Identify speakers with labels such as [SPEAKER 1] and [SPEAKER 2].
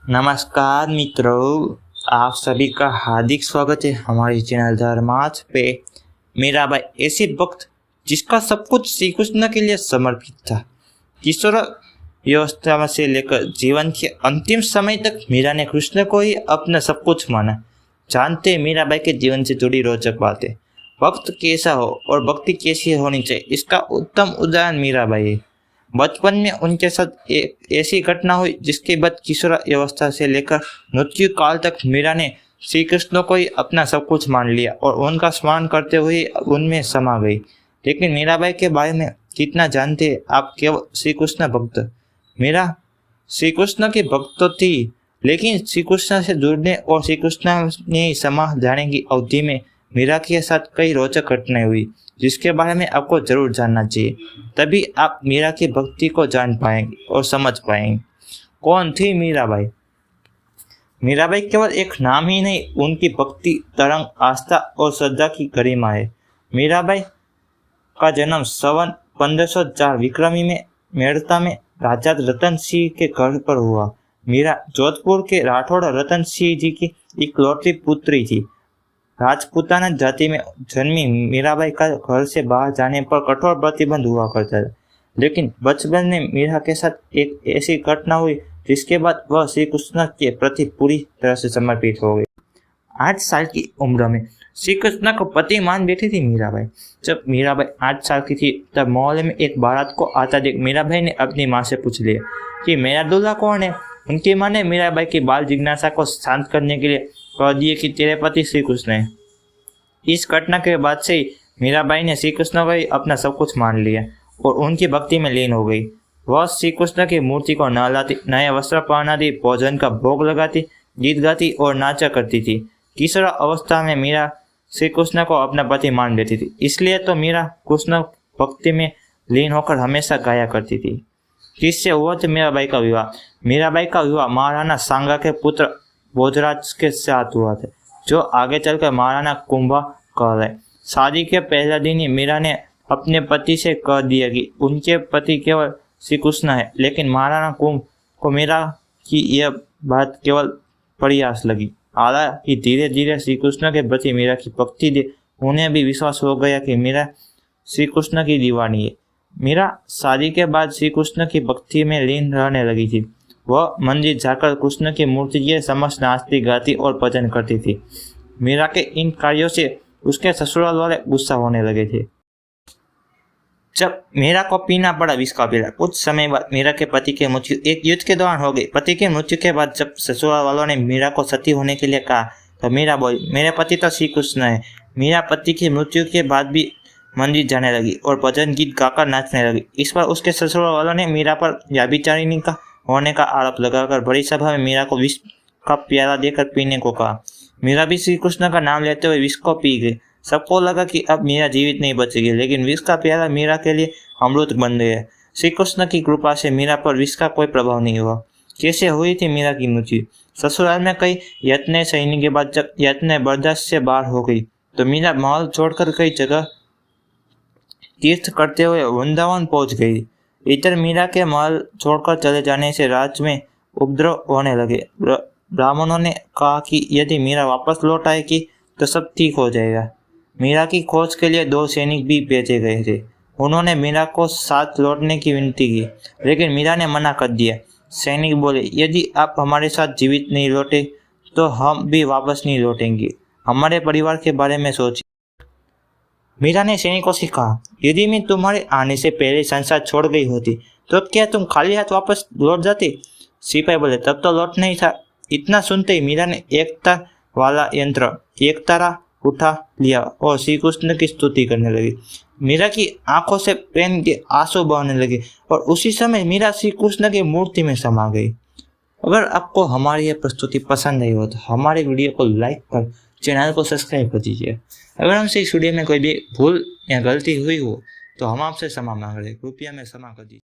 [SPEAKER 1] नमस्कार मित्रों, आप सभी का हार्दिक स्वागत है हमारी चैनल धर्मार्थ पे। मेरा भाई ऐसे भक्त जिसका सब कुछ श्री कृष्ण के लिए समर्पित था। किशोर व्यवस्था से लेकर जीवन के अंतिम समय तक मीरा ने कृष्ण को ही अपना सब कुछ माना। जानते मीरा बाई के जीवन से जुड़ी रोचक बातें, भक्त कैसा हो और भक्ति कैसी होनी चाहिए, इसका उत्तम उदाहरण मीरा बाई है। बचपन में उनके साथ एक ऐसी घटना हुई जिसके बाद किशोर अवस्था से लेकर मृत्यु काल तक मीरा ने श्री कृष्ण को ही अपना सब कुछ मान लिया और उनका स्मरण करते हुए उनमें समा गई। लेकिन मीराबाई के बारे में कितना जानते हैं आप? केवल श्री कृष्ण भक्त। मीरा श्री कृष्ण की भक्त तो थी, लेकिन श्री कृष्ण से जुड़ने और श्री कृष्ण ने समा जाने की अवधि में मीरा के साथ कई रोचक घटनाएं हुई जिसके बारे में आपको जरूर जानना चाहिए। तभी आप मीरा की भक्ति को जान पाएंगे और समझ पाएंगे। कौन थी मीराबाई? मीराबाई केवल एक नाम ही नहीं, उनकी भक्ति तरंग, आस्था और श्रद्धा की गरिमा है। मीराबाई का जन्म संवत 1504 विक्रमी में मेड़ता में राजा रतन सिंह के घर पर हुआ। मीरा जोधपुर के राठौड़ रतन सिंह जी की इकलौती पुत्री थी। राजपूताना जाति में जन्मी मीराबाई का घर से बाहर जाने पर कठोर प्रतिबंध हुआ करता था, लेकिन बचपन में मीरा के साथ एक ऐसी घटना हुई जिसके बाद वह श्री कृष्ण के प्रति पूरी तरह से समर्पित हो गई। 8 साल की उम्र में श्री कृष्ण को पति मान बैठी थी मीराबाई। जब मीराबाई 8 साल की थी तब मोहल्ले में एक बारात को आता देख मीराबाई ने अपनी माँ से पूछ लिया कि मेरा दूल्हा कौन है। उनकी माँ ने मीराबाई की बाल जिज्ञासा को शांत करने के लिए कह दिए कि तेरे पति श्री कृष्ण है। इस घटना के बाद से मीराबाई ने श्री कृष्ण को ही अपना सब कुछ मान लिया और उनकी भक्ति में लीन हो गई। वह श्री कृष्ण की मूर्ति को नहलाती, नए वस्त्र पहनाती, भोजन का भोग लगाती, गीत गाती और नाचा करती थी। किशोर अवस्था में मीरा श्री कृष्ण को अपना पति मान लेती थी, इसलिए तो मीरा कृष्ण भक्ति में लीन होकर हमेशा गाया करती थी। किससे हुआ था मीराबाई का विवाह? मीराबाई का विवाह महाराणा सांगा के पुत्र भोजराज के साथ हुआ था, जो आगे चलकर महाराणा कुंभा कहलाए। शादी के पहले दिन ही मीरा ने अपने पति से कह दिया कि उनके पति केवल श्री कृष्ण है, लेकिन महाराणा कुंभ को मीरा की यह बात केवल प्रयास लगी। हालांकि धीरे धीरे श्री कृष्ण के प्रति मीरा की भक्ति देख उन्हें भी विश्वास हो गया कि मीरा श्री कृष्ण की दीवानी है। मीरा शादी के बाद श्री कृष्ण की भक्ति में लीन रहने लगी थी। वह मंदिर जाकर कृष्ण की मूर्ति के समक्ष नाचती, गाती और भजन करती थी। मीरा के इन कार्यों से उसके ससुराल वाले गुस्सा होने लगे थे। जब मीरा को पीना पड़ा विष का पीला। कुछ समय बाद मीरा के पति की मृत्यु एक युद्ध के दौरान हो गई। पति की मृत्यु के बाद जब ससुराल वालों ने मीरा को सती होने के लिए कहा तो मीरा बोली, मेरे पति तो श्री कृष्ण है। मीरा पति की मृत्यु के बाद भी मंदिर जाने लगी और भजन गीत गाकर नाचने लगी। इस पर उसके ससुराल वालों ने मीरा पर व्यभिचारिणी का होने का आरोप लगाकर बड़ी सभा में मीरा को विष का प्याला देकर पीने को कहा। मीरा भी श्री कृष्ण का नाम लेते हुए विष को पी गई। सबको लगा कि अब मीरा जीवित नहीं बचेगी, लेकिन विष का प्याला मीरा के लिए अमृत बन गया। श्री कृष्ण की कृपा से मीरा पर विष का कोई प्रभाव नहीं हुआ। कैसे हुई थी मीरा की मृत्यु? ससुराल में कई यत्न सहने के बाद जब यत्न बर्दाश्त से बाहर हो गई तो मीरा महल छोड़कर कई जगह तीर्थ करते हुए वृंदावन पहुंच गई। इधर मीरा के महल छोड़कर चले जाने से राज्य में उपद्रव होने लगे। ब्राह्मणों ने कहा कि यदि मीरा वापस लौट आएगी तो सब ठीक हो जाएगा। मीरा की खोज के लिए 2 सैनिक भी भेजे गए थे। उन्होंने मीरा को साथ लौटने की विनती की, लेकिन मीरा ने मना कर दिया। सैनिक बोले, यदि आप हमारे साथ जीवित नहीं लौटे तो हम भी वापस नहीं लौटेंगे। हमारे परिवार के बारे में सोचिए। मीरा ने सैनिकों से कहा, यदि मैं तुम्हारे आने से पहले संसार छोड़ गई होती तो क्या तुम खाली हाथ वापस लौट जाते? सिपाही बोले, तब तो लौट नहीं था। इतना सुनते ही मीरा ने एकता वाला यंत्र एकतारा उठा लिया और श्री कृष्ण की स्तुति करने लगी। मीरा की आंखों से प्रेम के आंसू बहने लगे और उसी समय मीरा श्री कृष्ण की मूर्ति में समा गई। अगर आपको हमारी यह प्रस्तुति पसंद आई हो तो हमारे वीडियो को लाइक कर चैनल को सब्सक्राइब कर दीजिए। अगर हमसे इस वीडियो में कोई भी भूल या गलती हुई हो तो हम आपसे क्षमा मांग रहे हैं, कृपया में क्षमा कर दीजिए।